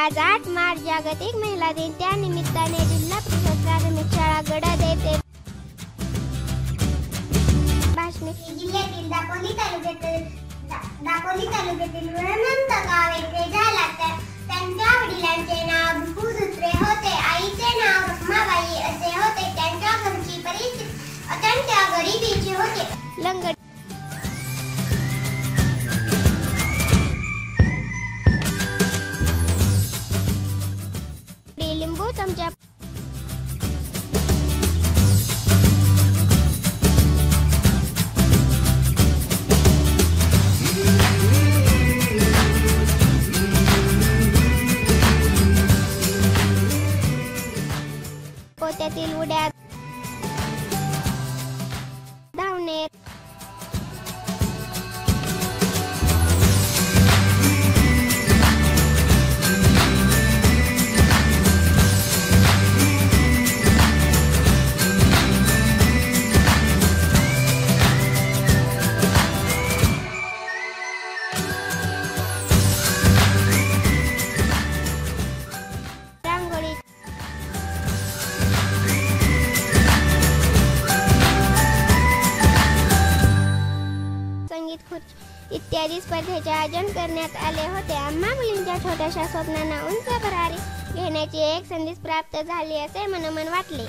आज 8 मार्च जागतिक महिला दिन, त्या निमित्ताने जिल्हा परिषद प्राथमिक शाळा गडद येथे भाषणे. जिल्ह्यातील दापोली तालुक्यातील वळवंत गाव येथे झाला. त्यांच्या वडिलांचे नाव भिकू धुत्रे होते, आईचे नाव रखमाबाई असे होते. त्यांच्या घरची परिस्थिती अत्यंत गरिबीची होती. लंगडी लिंबू चमचा पोत्यातील उड्या धावणे रांगोळी संगीत खुर्ची इत्यादी स्पर्धेचे आयोजन करण्यात आले होते. आम्हा मुलींच्या छोट्याशा स्वप्नांना उंच भरारी घेण्याची एक संधी प्राप्त झाली असे मनोमन वाटले.